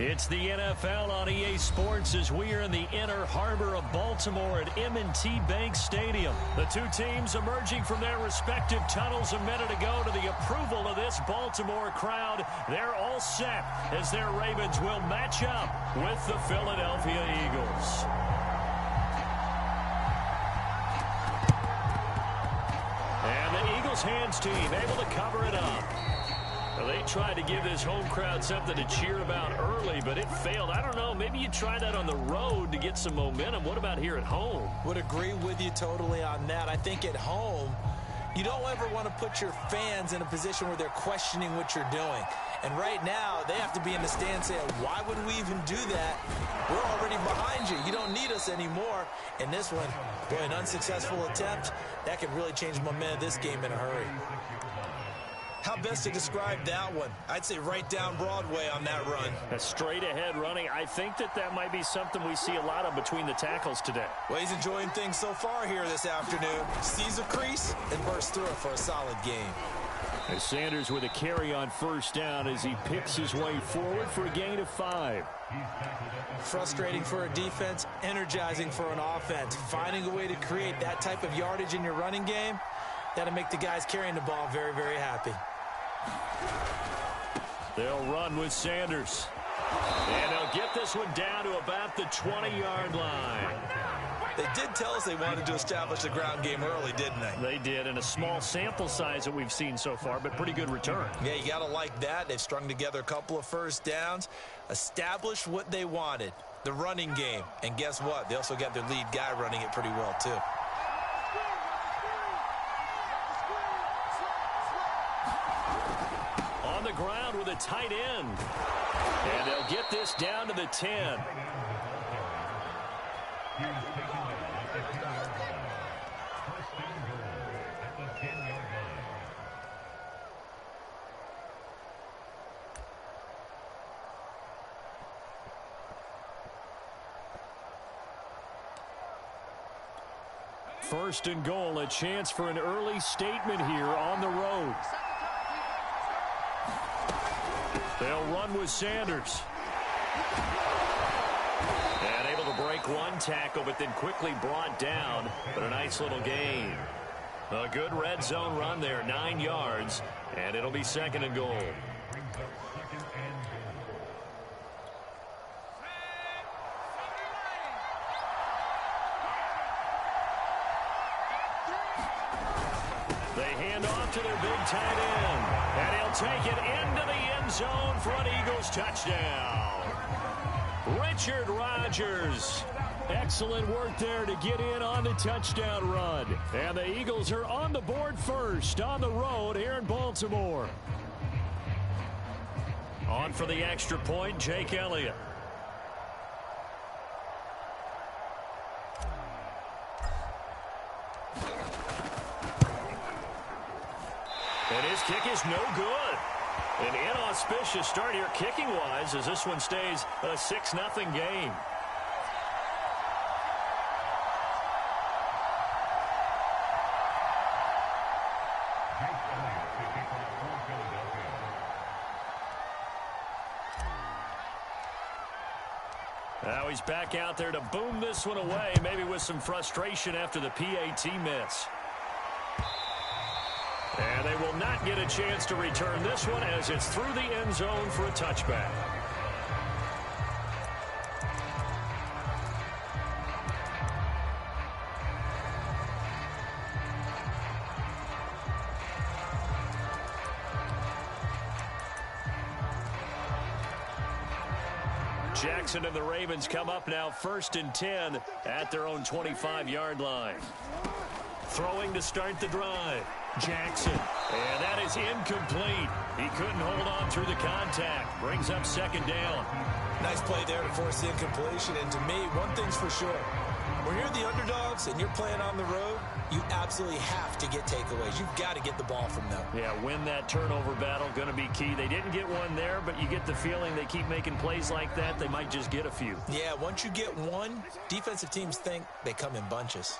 It's the NFL on EA Sports as we are in the inner harbor of Baltimore at M&T Bank Stadium. The two teams emerging from their respective tunnels a minute ago to the approval of this Baltimore crowd. They're all set as their Ravens will match up with the Philadelphia Eagles. And the Eagles hands team able to cover it up. Well, they tried to give this home crowd something to cheer about early, but it failed. I don't know. Maybe you try that on the road to get some momentum. What about here at home? Would agree with you totally on that. I think at home, you don't ever want to put your fans in a position where they're questioning what you're doing. And right now, they have to be in the stand saying, why would we even do that? We're already behind you. You don't need us anymore. And this one, boy, an unsuccessful attempt, that could really change the momentum of this game in a hurry. How best to describe that one? I'd say right down Broadway on that run. A straight-ahead running. I think that might be something we see a lot of between the tackles today. Well, he's enjoying things so far here this afternoon. Sees a crease and bursts through it for a solid game. As Sanders with a carry on first down as he picks his way forward for a gain of 5. Frustrating for a defense, energizing for an offense. Finding a way to create that type of yardage in your running game, that'll make the guys carrying the ball very, very happy. They'll run with Sanders. And they'll get this one down to about the 20-yard line. They did tell us they wanted to establish the ground game early, didn't they? They did, and a small sample size that we've seen so far, but pretty good return. Yeah, you got to like that. They've strung together a couple of first downs, established what they wanted, the running game. And guess what? They also got their lead guy running it pretty well, too. On the ground with a tight end. And they'll get this down to the 10. First and goal, a chance for an early statement here on the road. They'll run with Sanders. And able to break one tackle, but then quickly brought down. But a nice little gain. A good red zone run there, 9 yards. And it'll be second and goal. They hand off to their big tight end. And he'll take it into the end zone for an Eagles touchdown. Richard Rodgers. Excellent work there to get in on the touchdown run. And the Eagles are on the board first on the road here in Baltimore. On for the extra point, Jake Elliott. And his kick is no good. An inauspicious start here kicking-wise as this one stays a 6-0 game. Now he's back out there to boom this one away, maybe with some frustration after the PAT miss. And they will not get a chance to return this one as it's through the end zone for a touchback. Jackson and the Ravens come up now 1st and 10 at their own 25-yard line. Throwing to start the drive. Jackson. And that is incomplete. He couldn't hold on through the contact. Brings up second down. Nice play there to force the incompletion. And to me, one thing's for sure. When you're the underdogs and you're playing on the road, you absolutely have to get takeaways. You've got to get the ball from them. Yeah, win that turnover battle, going to be key. They didn't get one there, but you get the feeling they keep making plays like that, they might just get a few. Yeah, once you get one, defensive teams think they come in bunches.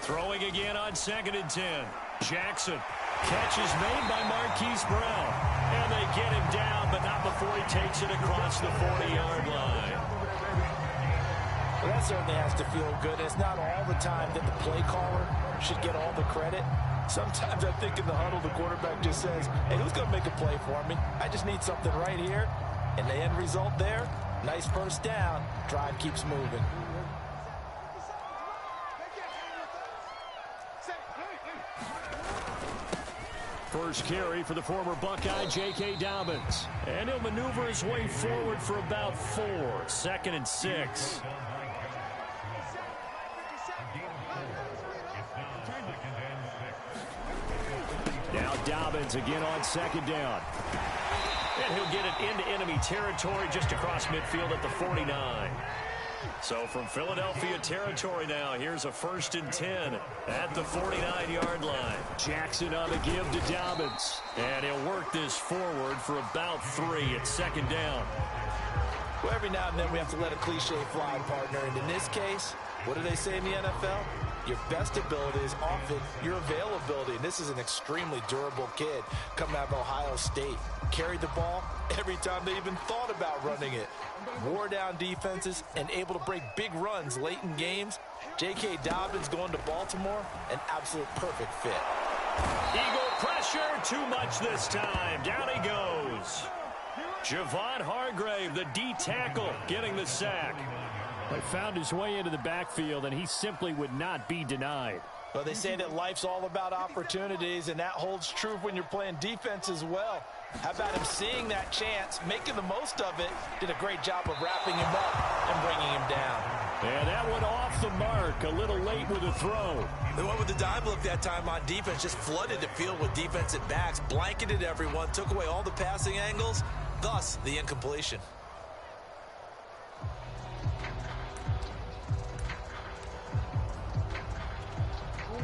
Throwing again on 2nd and 10. Jackson. Catch is made by Marquise Brown. And they get him down, but not before he takes it across the 40-yard line. Well, that certainly has to feel good. It's not all the time that the play caller should get all the credit. Sometimes I think in the huddle, the quarterback just says, hey, who's going to make a play for me? I just need something right here. And the end result there, nice first down. Drive keeps moving. First carry for the former Buckeye, J.K. Dobbins. And he'll maneuver his way forward for about 4. 2nd and 6. Now Dobbins again on 2nd down. And he'll get it into enemy territory just across midfield at the 49. So from Philadelphia territory now, here's a 1st and 10 at the 49-yard line. Jackson on the give to Dobbins. And he'll work this forward for about 3 at 2nd down. Well, every now and then we have to let a cliche fly, partner. And in this case, what do they say in the NFL? Your best ability is often your availability. And this is an extremely durable kid coming out of Ohio State. Carried the ball every time they even thought about running it. Wore down defenses and able to break big runs late in games. J.K. Dobbins going to Baltimore, an absolute perfect fit. Eagle pressure, too much this time. Down he goes. Javon Hargrave, the D tackle, getting the sack. But found his way into the backfield, and he simply would not be denied. Well, they say that life's all about opportunities, and that holds true when you're playing defense as well. How about him seeing that chance, making the most of it, did a great job of wrapping him up and bringing him down. And that one off the mark, a little late with the throw. The one with the dive look that time on defense just flooded the field with defensive backs, blanketed everyone, took away all the passing angles, thus the incompletion.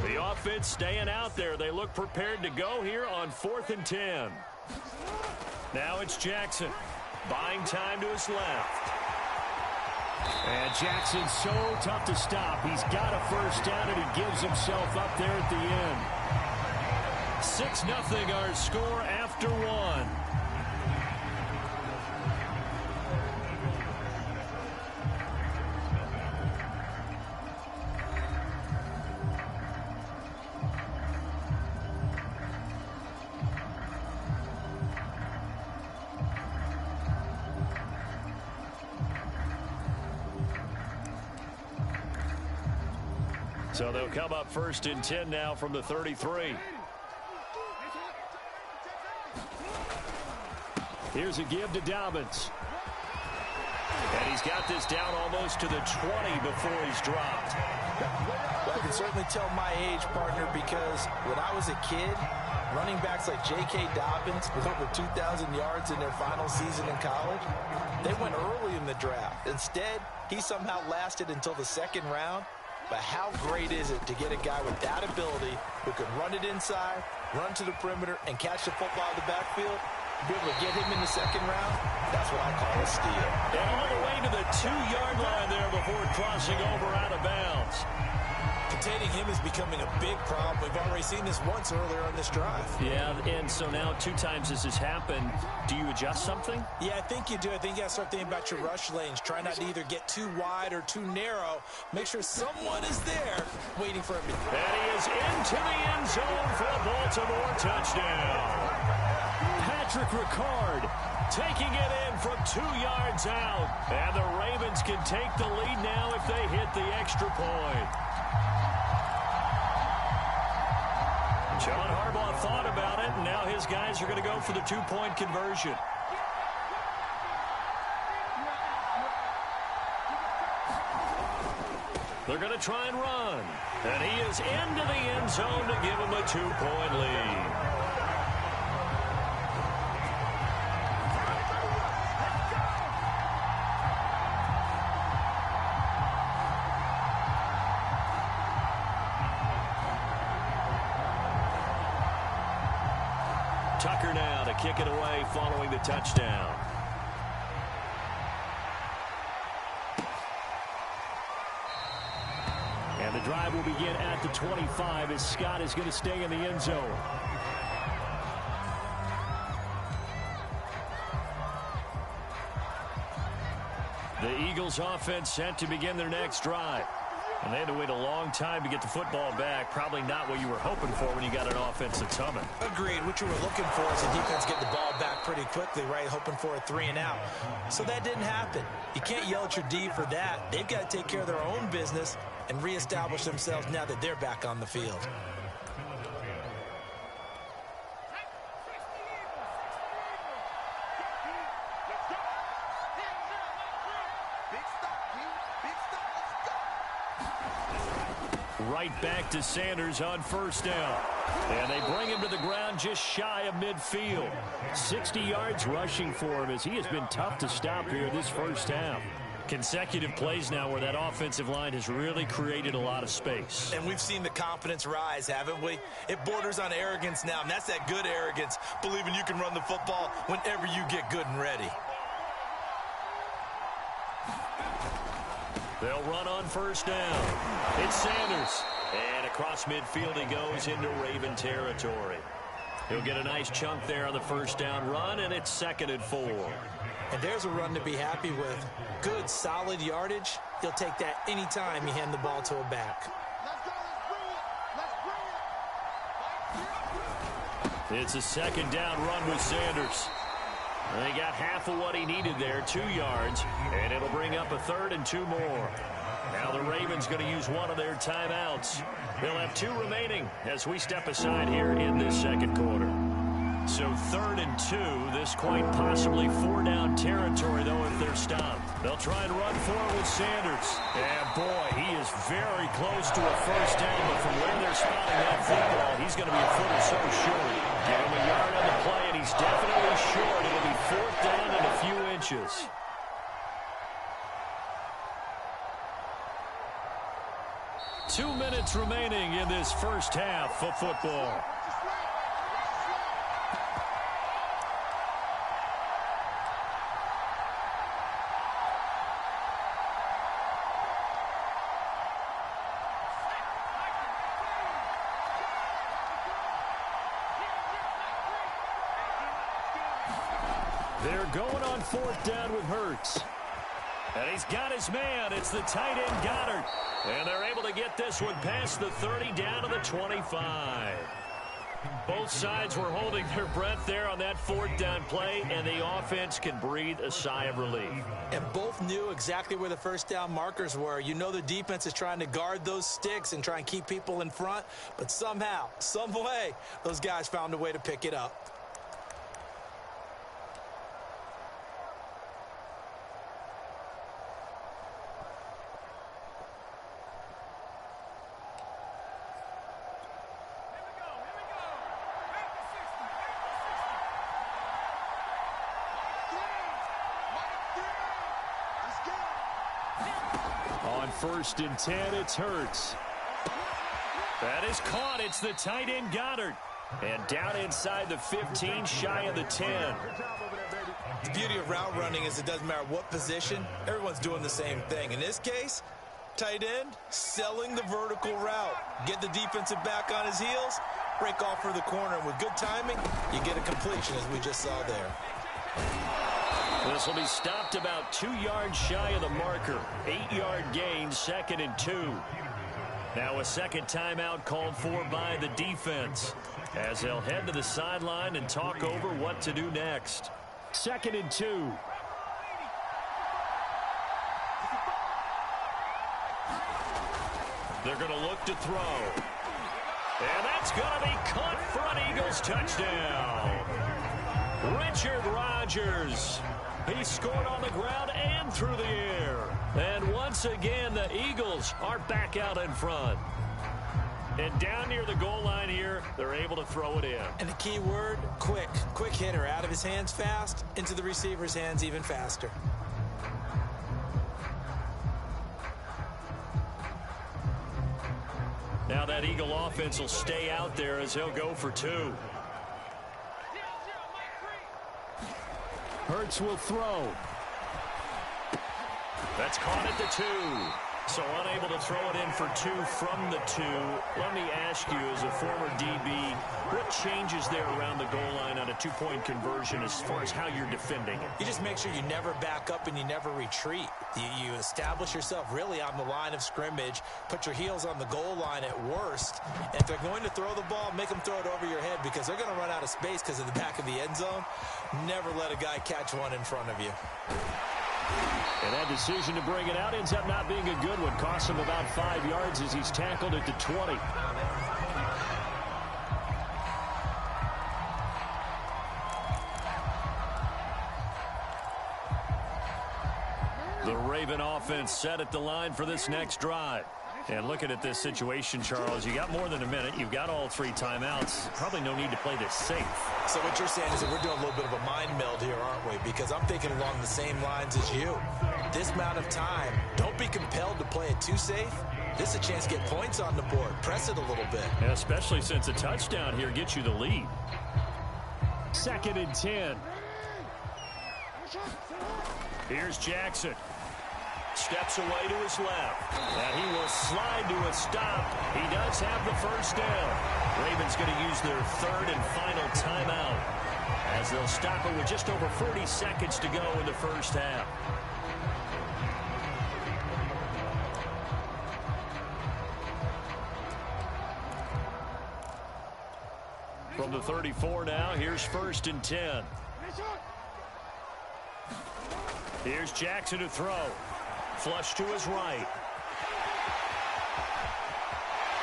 The offense staying out there. They look prepared to go here on 4th and 10. Now it's Jackson. Buying time to his left. And Jackson's so tough to stop. He's got a first down, and he gives himself up there at the end. 6-0 our score after 1. So they'll come up 1st and 10 now from the 33. Here's a give to Dobbins. And he's got this down almost to the 20 before he's dropped. Well, I can certainly tell my age, partner, because when I was a kid, running backs like J.K. Dobbins with over 2,000 yards in their final season in college, they went early in the draft. Instead, he somehow lasted until the 2nd round. But how great is it to get a guy with that ability who can run it inside, run to the perimeter, and catch the football in the backfield? Be able to get him in the 2nd round, that's what I call a steal. And all the way to the 2-yard line there before crossing over out of bounds. Containing him is becoming a big problem. We've already seen this once earlier on this drive. Yeah, and so now 2 times this has happened. Do you adjust something? Yeah, I think you do. I think you got to start thinking about your rush lanes. Try not to either get too wide or too narrow. Make sure someone is there waiting for him. And he is into the end zone for a Baltimore touchdown. Patrick Ricard taking it in from 2 yards out. And the Ravens can take the lead now if they hit the extra point. John Harbaugh thought about it, and now his guys are going to go for the 2-point conversion. They're going to try and run. And he is into the end zone to give him a 2-point lead. Tucker now to kick it away following the touchdown. And And the drive will begin at the 25 as Scott is going to stay in the end zone. The Eagles offense set to begin their next drive. And they had to wait a long time to get the football back. Probably not what you were hoping for when you got an offense that's humming. Agreed. What you were looking for is the defense get the ball back pretty quickly, right? Hoping for a 3 and out. So that didn't happen. You can't yell at your D for that. They've got to take care of their own business and reestablish themselves now that they're back on the field. Right back to Sanders on first down. And they bring him to the ground just shy of midfield. 60 yards rushing for him as he has been tough to stop here this first half. Consecutive plays now where that offensive line has really created a lot of space. And we've seen the confidence rise, haven't we? It borders on arrogance now, and that's that good arrogance, believing you can run the football whenever you get good and ready. They'll run on first down. It's Sanders. And across midfield he goes into Raven territory. He'll get a nice chunk there on the first down run, and it's 2nd and 4. And there's a run to be happy with. Good, solid yardage. You'll take that anytime you hand the ball to a back. It's a 2nd down run with Sanders. They got half of what he needed there, 2 yards, and it'll bring up a 3rd and 2 more. Now the Ravens going to use one of their timeouts. They'll have 2 remaining as we step aside here in this 2nd quarter. So 3rd and 2, this quite possibly 4-down territory, though, if they're stopped. They'll try and run for it with Sanders. And, boy, he is very close to a first down, but from where they're spotting that football, he's going to be a foot or so short. Give him a yard on the play, and he's definitely short. It'll be 4th down and a few inches. Two minutes remaining in this first half of football. They're going on 4th down with Hurts. And he's got his man. It's the tight end Goddard. And they're able to get this one past the 30 down to the 25. Both sides were holding their breath there on that 4th down play, and the offense can breathe a sigh of relief. And both knew exactly where the first down markers were. You know the defense is trying to guard those sticks and try and keep people in front, but somehow, some way, those guys found a way to pick it up. On 1st and 10, it's Hurts. That is caught. It's the tight end Goddard. And down inside the 15, shy of the 10. The beauty of route running is it doesn't matter what position. Everyone's doing the same thing. In this case, tight end, selling the vertical route. Get the defensive back on his heels, break off for the corner. And with good timing, you get a completion, as we just saw there. This will be stopped about 2 yards shy of the marker. 8-yard gain, 2nd and 2. Now a second timeout called for by the defense as they'll head to the sideline and talk over what to do next. 2nd and 2. They're going to look to throw. And that's going to be caught for an Eagles touchdown. Richard Rodgers. He scored on the ground and through the air. And once again, the Eagles are back out in front. And down near the goal line here, they're able to throw it in. And the key word, quick. Quick hitter. Out of his hands fast, into the receiver's hands even faster. Now that Eagle offense will stay out there as he'll go for 2. Hurts will throw. That's caught at the 2. So unable to throw it in for 2 from the 2. Let me ask you, as a former DB, what changes there around the goal line on a 2-point conversion as far as how you're defending it? You just make sure you never back up and you never retreat. You establish yourself really on the line of scrimmage, put your heels on the goal line at worst. And if they're going to throw the ball, make them throw it over your head because they're going to run out of space because of the back of the end zone. Never let a guy catch one in front of you. And that decision to bring it out ends up not being a good one. Costs him about 5 yards as he's tackled at the 20. The Raven offense set at the line for this next drive. And looking at this situation, Charles, you got more than a minute. You've got all 3 timeouts. Probably no need to play this safe. So what you're saying is that we're doing a little bit of a mind meld here, aren't we? Because I'm thinking along the same lines as you. This amount of time, don't be compelled to play it too safe. This is a chance to get points on the board. Press it a little bit. Yeah, especially since a touchdown here gets you the lead. 2nd and 10. Here's Jackson. Steps away to his left. And he will slide to a stop. He does have the first down. Ravens going to use their 3rd and final timeout as they'll stop it with just over 40 seconds to go in the first half. From the 34 now, here's 1st and 10. Here's Jackson to throw. Flush to his right.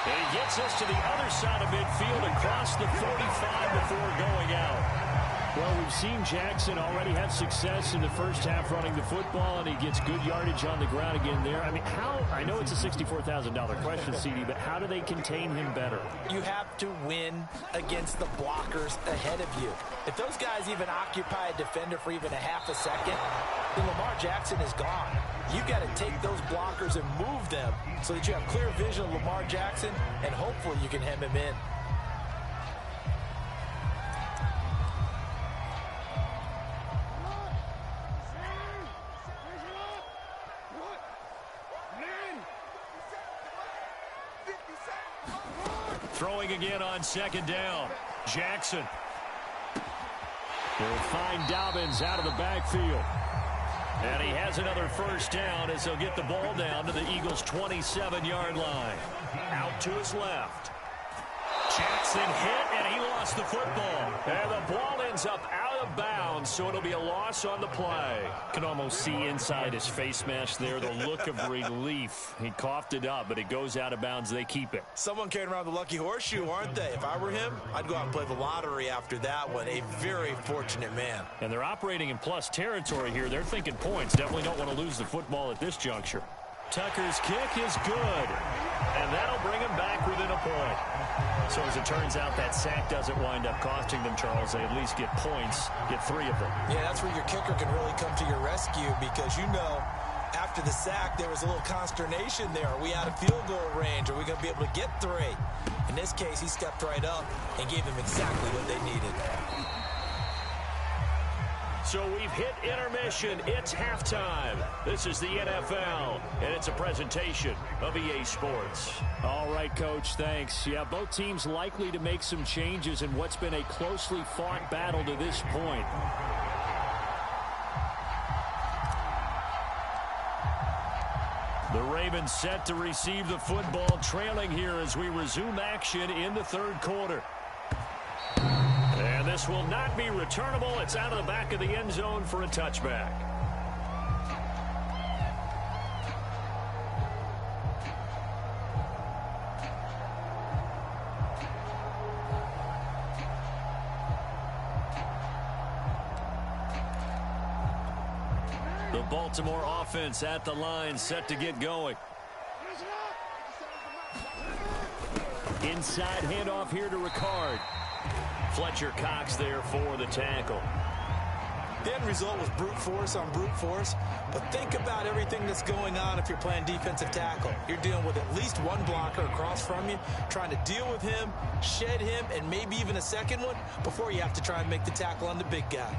And he gets us to the other side of midfield across the 45 before going out. Well, we've seen Jackson already have success in the first half running the football, and he gets good yardage on the ground again there. I mean, I know it's a $64,000 question, CD, but how do they contain him better? You have to win against the blockers ahead of you. If those guys even occupy a defender for even a half a second, then Lamar Jackson is gone. You've got to take those blockers and move them so that you have clear vision of Lamar Jackson, and hopefully you can hem him in. Throwing again on 2nd down. Jackson. He'll find Dobbins out of the backfield. And he has another first down as he'll get the ball down to the Eagles' 27-yard line. Out to his left. Jackson hit, and he lost the football. And the ball ends up out of bounds, so it'll be a loss on the play. Can almost see inside his face mask there the look of relief. He coughed it up, but it goes out of bounds. They keep it. Someone carrying around the lucky horseshoe, aren't they? If I were him, I'd go out and play the lottery after that one. A very fortunate man. And they're operating in plus territory here. They're thinking points. Definitely don't want to lose the football at this juncture. Tucker's kick is good, and that'll bring him back within a point. So as it turns out, that sack doesn't wind up costing them, Charles. They at least get points, get 3 of them. Yeah, that's where your kicker can really come to your rescue because, you know, after the sack, there was a little consternation there. Are we out of field goal range? Are we going to be able to get 3? In this case, he stepped right up and gave them exactly what they needed. So we've hit intermission. It's halftime. This is the NFL, and it's a presentation of EA Sports. All right, Coach, thanks. Yeah, both teams likely to make some changes in what's been a closely fought battle to this point. The Ravens set to receive the football, trailing here as we resume action in the 3rd quarter. And this will not be returnable. It's out of the back of the end zone for a touchback. The Baltimore offense at the line, set to get going. Inside handoff here to Ricard. Fletcher Cox there for the tackle. The end result was brute force on brute force, but think about everything that's going on if you're playing defensive tackle. You're dealing with at least one blocker across from you, trying to deal with him, shed him, and maybe even a second one before you have to try and make the tackle on the big guy.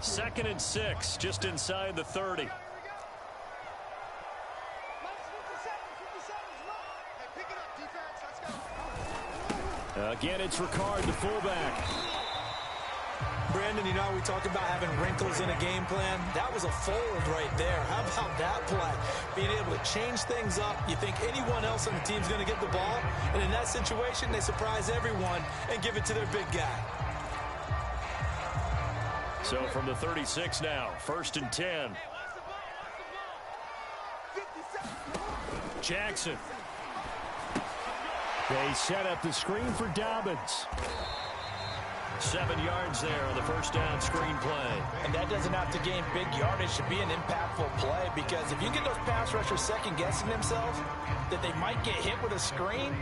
2nd and 6, just inside the 30. Again, it's Ricard, the fullback. Brandon, you know how we talk about having wrinkles in a game plan? That was a fold right there. How about that play? Being able to change things up. You think anyone else on the team's going to get the ball? And in that situation, they surprise everyone and give it to their big guy. So from the 36 now, 1st and 10. Jackson. They set up the screen for Dobbins. 7 yards there on the first down screen play. And that doesn't have to gain big yardage to be an impactful play, because if you get those pass rushers second-guessing themselves that they might get hit with a screen,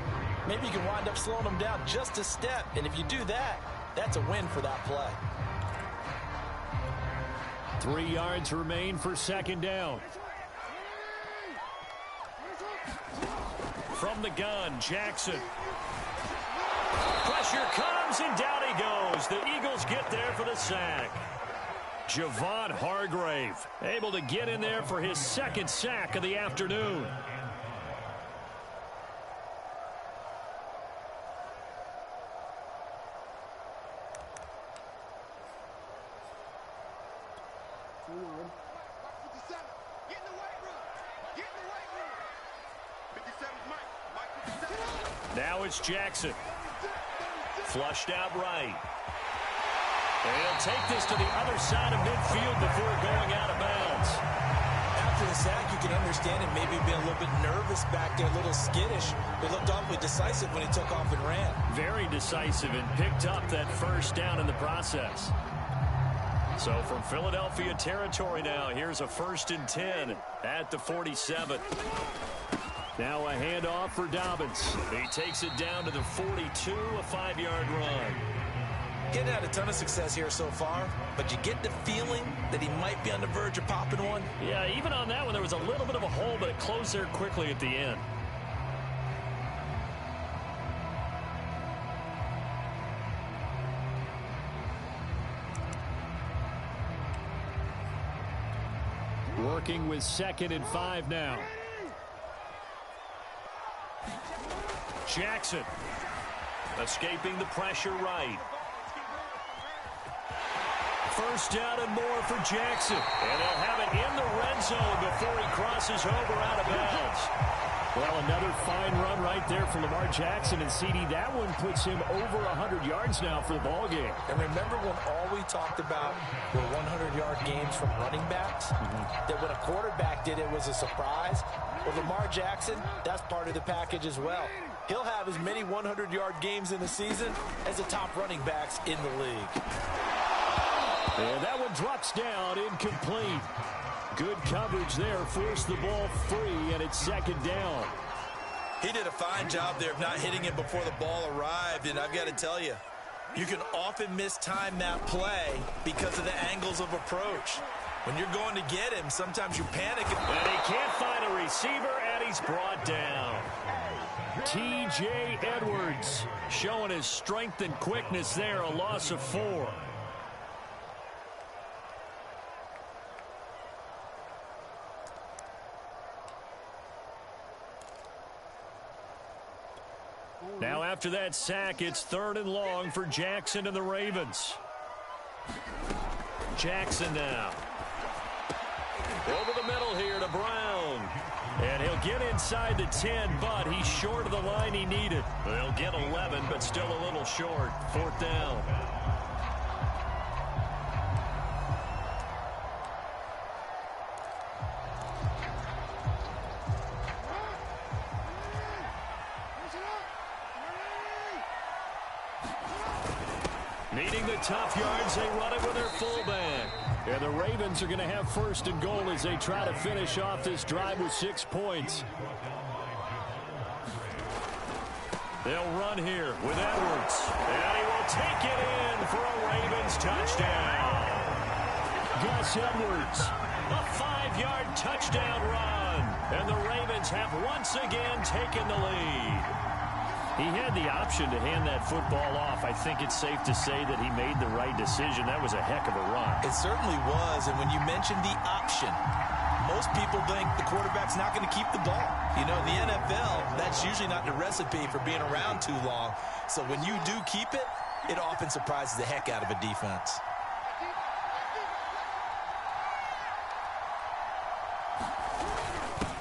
maybe you can wind up slowing them down just a step. And if you do that, that's a win for that play. 3 yards remain for 2nd down. From the gun, Jackson. Pressure comes, and down he goes. The Eagles get there for the sack. Javon Hargrave able to get in there for his 2nd sack of the afternoon. Now it's Jackson. Flushed out right. And he'll take this to the other side of midfield before going out of bounds. After the sack, you can understand him maybe being a little bit nervous back there, a little skittish. He looked awfully decisive when he took off and ran. Very decisive, and picked up that first down in the process. So from Philadelphia territory now, here's a 1st and 10 at the 47. Now a handoff for Dobbins. He takes it down to the 42, a 5-yard run. Getting had a ton of success here so far, but you get the feeling that he might be on the verge of popping one. Yeah, even on that one, there was a little bit of a hole, but it closed there quickly at the end. Working with 2nd and 5 now. Jackson escaping the pressure right. 1st down and more for Jackson. And they'll have it in the red zone before he crosses over out of bounds. Well, another fine run right there for Lamar Jackson. And CD, that one puts him over 100 yards now for the ball game. And remember when all we talked about were 100-yard games from running backs? That when a quarterback did it was a surprise? Well, Lamar Jackson, that's part of the package as well. He'll have as many 100-yard games in the season as the top running backs in the league. And that one drops down, incomplete. Good coverage there, forced the ball free, and it's 2nd down. He did a fine job there of not hitting it before the ball arrived, and I've got to tell you, you can often mistime that play because of the angles of approach. When you're going to get him, sometimes you panic. And he can't find a receiver, and he's brought down. T.J. Edwards showing his strength and quickness there, a loss of 4. Now after that sack, it's 3rd and long for Jackson and the Ravens. Jackson now. Over the middle here to Brown. And he'll get inside the 10, but he's short of the line he needed. They'll get 11, but still a little short. 4th down. Needing the tough yards, they run it with their fullback. And the Ravens are going to have 1st and goal as they try to finish off this drive with 6 points. They'll run here with Edwards. And he will take it in for a Ravens touchdown. Gus Edwards, a 5-yard touchdown run. And the Ravens have once again taken the lead. He had the option to hand that football off. I think it's safe to say that he made the right decision. That was a heck of a run. It certainly was, and when you mentioned the option, most people think the quarterback's not going to keep the ball. You know, in the NFL, that's usually not the recipe for being around too long. So when you do keep it, it often surprises the heck out of a defense.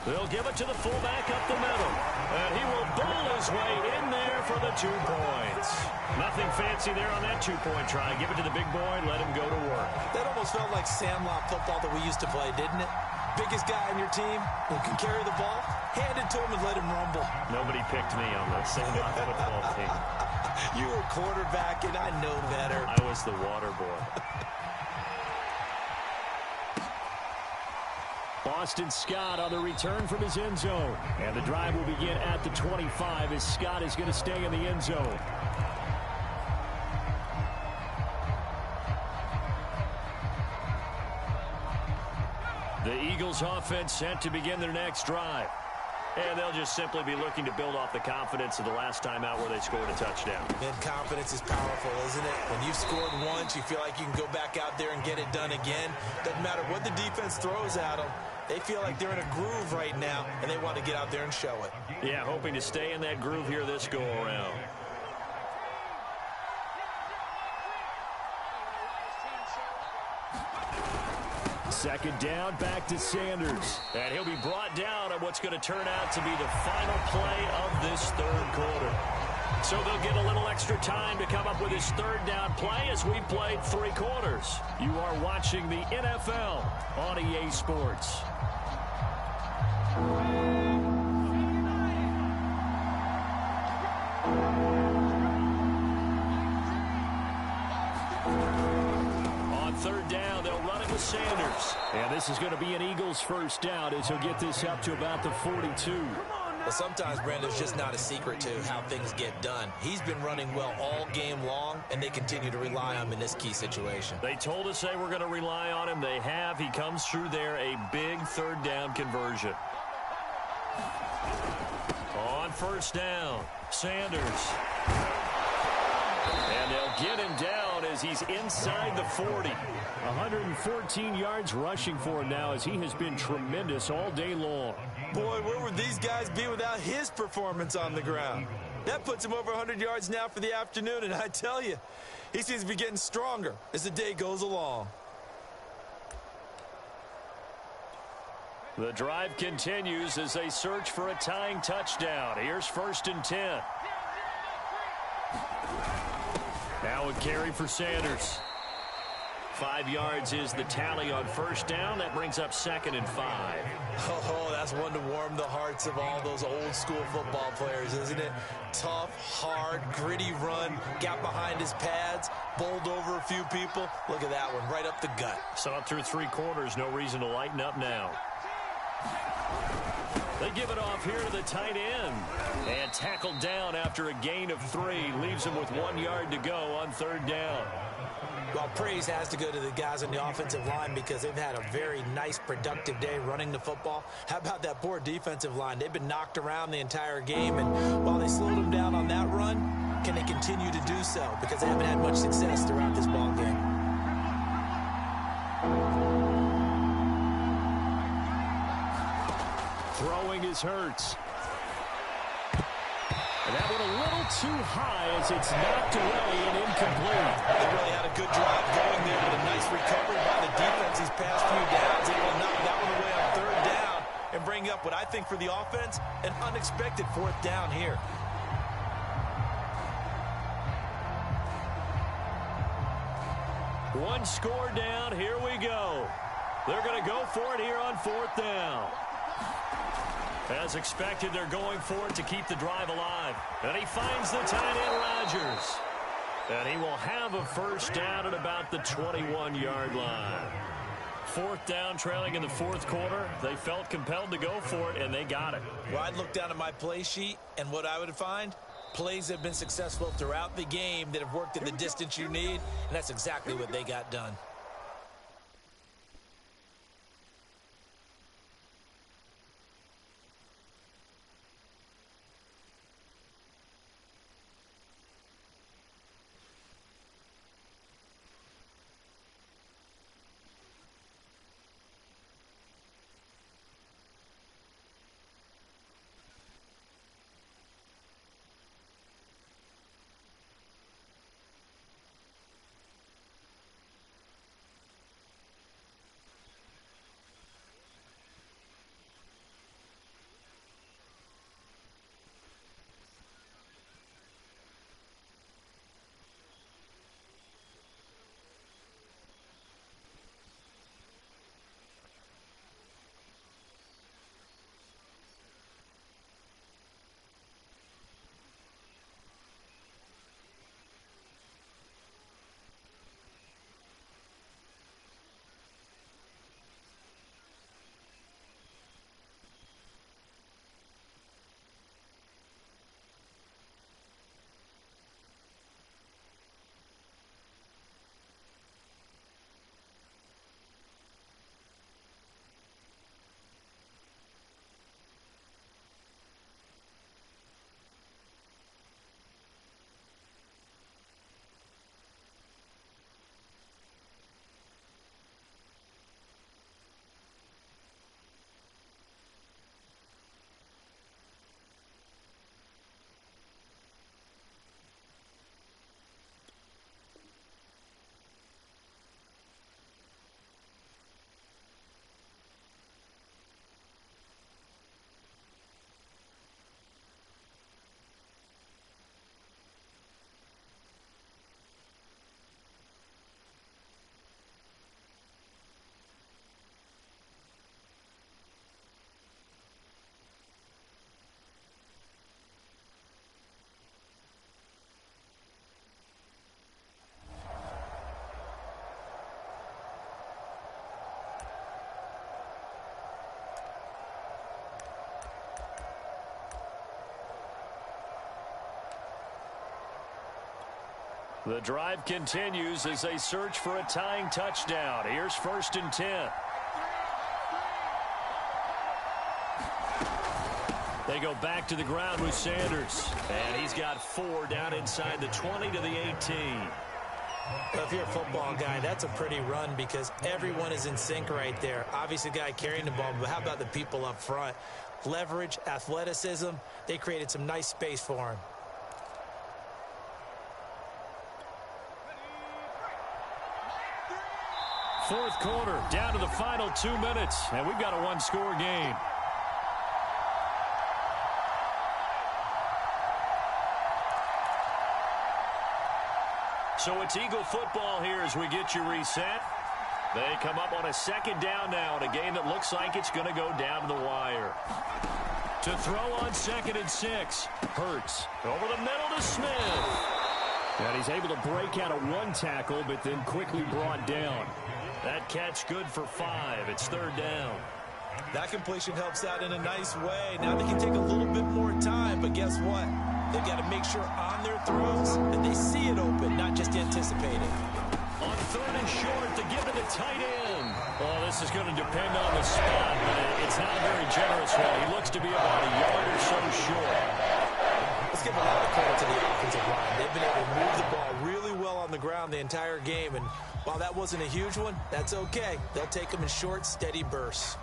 They'll give it to the fullback up the middle. And he will bowl his way in there for the 2 points. Nothing fancy there on that 2-point try. Give it to the big boy, let him go to work. That almost felt like sandlot football that we used to play, didn't it? Biggest guy on your team who can carry the ball, hand it to him and let him rumble. Nobody picked me on the sandlot football team. You were quarterback, and I know better. I was the water boy. Boston Scott on the return from his end zone. And the drive will begin at the 25 as Scott is going to stay in the end zone. The Eagles offense set to begin their next drive. And they'll just simply be looking to build off the confidence of the last time out where they scored a touchdown. And confidence is powerful, isn't it? When you've scored once, you feel like you can go back out there and get it done again. Doesn't matter what the defense throws at them. They feel like they're in a groove right now, and they want to get out there and show it. Yeah, hoping to stay in that groove here this go-around. Second down, back to Sanders. And he'll be brought down on what's going to turn out to be the final play of this third quarter. So they'll get a little extra time to come up with his third down play as we played 3 quarters. You are watching the NFL on EA Sports. On third down, they'll run it with Sanders. And this is going to be an Eagles first down as he'll get this up to about the 42. Well, sometimes, Brandon, it's just not a secret to how things get done. He's been running well all game long, and they continue to rely on him in this key situation. They told us they were going to rely on him. They have. He comes through there, a big third down conversion. On first down, Sanders. And they'll get him down as he's inside the 40. 114 yards rushing for him now as he has been tremendous all day long. Boy, where would these guys be without his performance on the ground? That puts him over 100 yards now for the afternoon, and I tell you, he seems to be getting stronger as the day goes along. The drive continues as they search for a tying touchdown. Here's 1st and 10. Now a carry for Sanders. 5 yards is the tally on first down. That brings up 2nd and 5. Oh, that's one to warm the hearts of all those old school football players, isn't it? Tough, hard, gritty run, got behind his pads, bowled over a few people. Look at that one, right up the gut. Saw it through 3 quarters, no reason to lighten up now. They give it off here to the tight end. And tackled down after a gain of 3. Leaves him with 1 yard to go on third down. Well, praise has to go to the guys on the offensive line because they've had a very nice, productive day running the football. How about that poor defensive line? They've been knocked around the entire game, and while they slowed them down on that run, can they continue to do so? Because they haven't had much success throughout this ball game. Throwing is Hurts. And that one a little too high as it's knocked away and incomplete. They really had a good drive going there with a nice recovery by the defense these past few downs. Able to knock that one away on third down and bring up what I think for the offense, an unexpected 4th down here. One score down. Here we go. They're going to go for it here on 4th down. As expected, they're going for it to keep the drive alive. And he finds the tight end, Rodgers. And he will have a first down at about the 21-yard line. 4th down, trailing in the 4th quarter. They felt compelled to go for it, and they got it. Well, I'd look down at my play sheet, and what I would find, plays have been successful throughout the game that have worked in the distance you need, and that's exactly what they got done. The drive continues as they search for a tying touchdown. Here's 1st and 10. They go back to the ground with Sanders. And he's got 4 down inside the 20 to the 18. Well, if you're a football guy, that's a pretty run because everyone is in sync right there. Obviously, the guy carrying the ball, but how about the people up front? Leverage, athleticism, they created some nice space for him. Fourth quarter, down to the final 2 minutes, and we've got a one-score game. So it's Eagle football here as we get you reset. They come up on a 2nd down now in a game that looks like it's going to go down to the wire. To throw on 2nd and 6. Hurts over the middle to Smith. And he's able to break out of 1 tackle, but then quickly brought down. That catch good for 5. It's 3rd down. That completion helps out in a nice way. Now they can take a little bit more time, but guess what? They've got to make sure on their throws that they see it open, not just anticipate it. On 3rd and short, to give it to tight end. Well, this is going to depend on the spot, but it's not a very generous one. He looks to be about a yard or so short. Let's give a lot of credit to the offensive line. They've been able to move the ball really well on the ground the entire game, and while that wasn't a huge one, that's okay. They'll take them in short, steady bursts.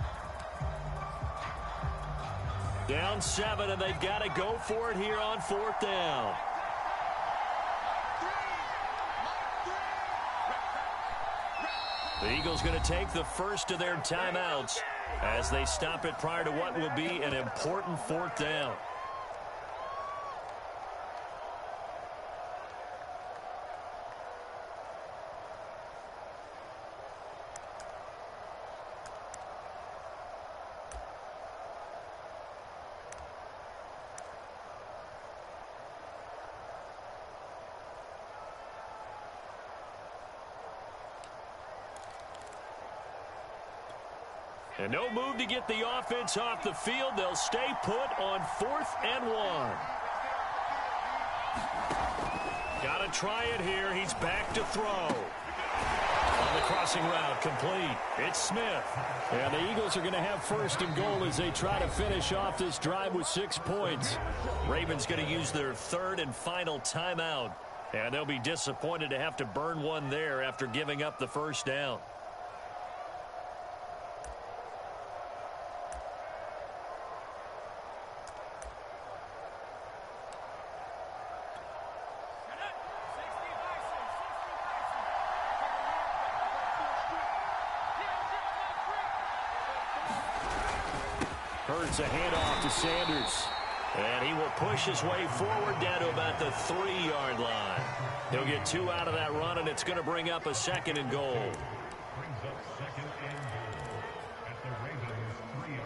Down 7, and they've got to go for it here on 4th down. The Eagles going to take the first of their timeouts as they stop it prior to what will be an important 4th down. And no move to get the offense off the field. They'll stay put on 4th and 1. Got to try it here. He's back to throw. On the crossing route, complete. It's Smith. And the Eagles are going to have 1st and goal as they try to finish off this drive with 6 points. Ravens going to use their 3rd and final timeout. And they'll be disappointed to have to burn one there after giving up the 1st down. Hurts a handoff to Sanders. And he will push his way forward down to about the 3-yard line. He'll get 2 out of that run, and it's going to bring up a 2nd and goal.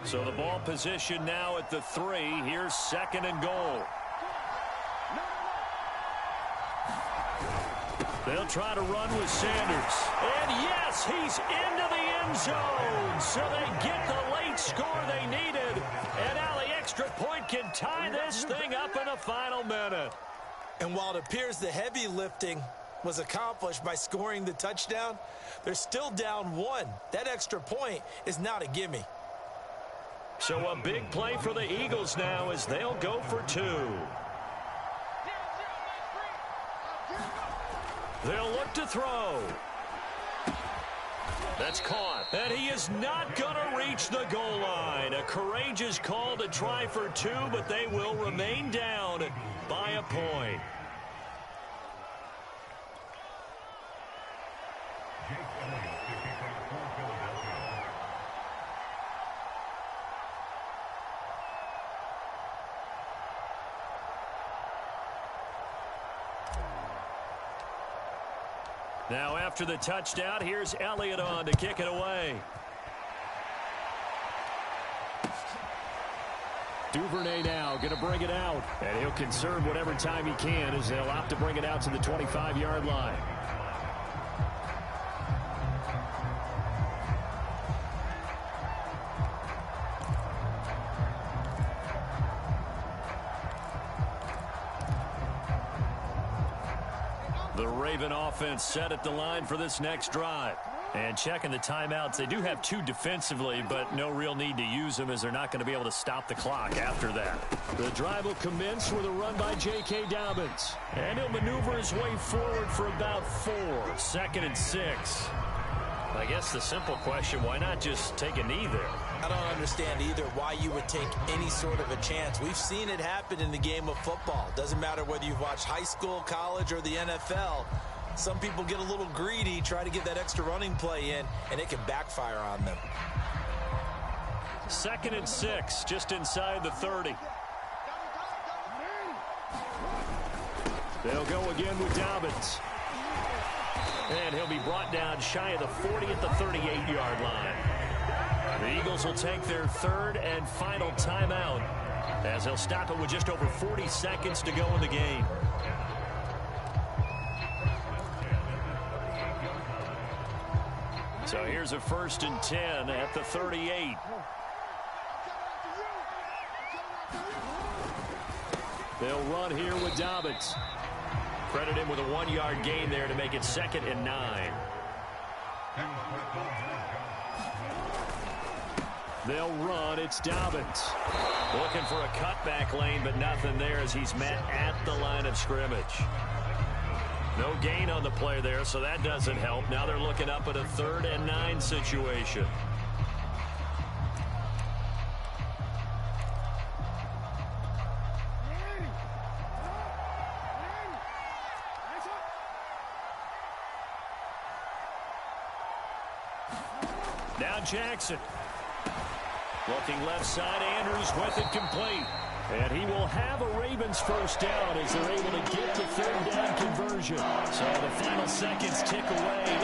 So the ball position now at the 3. Here's 2nd and goal. They'll try to run with Sanders. And yes, he's into the end zone. So they get the late score they needed. And now the extra point can tie this thing up in the final minute. And while it appears the heavy lifting was accomplished by scoring the touchdown, they're still down 1. That extra point is not a gimme. So a big play for the Eagles now as they'll go for 2. They'll look to throw. That's caught. And he is not going to reach the goal line. A courageous call to try for 2, but they will remain down by a point. Now after the touchdown, here's Elliott on to kick it away. Duvernay now going to bring it out. And he'll conserve whatever time he can as they'll opt to bring it out to the 25-yard line. The Raven offense set at the line for this next drive. And checking the timeouts, they do have 2 defensively, but no real need to use them as they're not going to be able to stop the clock after that. The drive will commence with a run by J.K. Dobbins. And he'll maneuver his way forward for about 4. 2nd and 6. I guess the simple question, why not just take a knee there? I don't understand either why you would take any sort of a chance. We've seen it happen in the game of football. Doesn't matter whether you've watched high school, college, or the NFL. Some people get a little greedy, try to get that extra running play in, and it can backfire on them. 2nd and 6, just inside the 30. They'll go again with Dobbins. And he'll be brought down shy of the 40 at the 38-yard line. The Eagles will take their 3rd and final timeout as they'll stop it with just over 40 seconds to go in the game. So here's a 1st and 10 at the 38. They'll run here with Dobbins. Credit him with a 1-yard gain there to make it 2nd and 9. They'll run. It's Dobbins. Looking for a cutback lane, but nothing there as he's met at the line of scrimmage. No gain on the play there, so that doesn't help. Now they're looking up at a 3rd and 9 situation. Now Jackson. Looking left side, Andrews with it complete. And he will have a Ravens 1st down as they're able to get the 3rd down conversion. So the final seconds tick away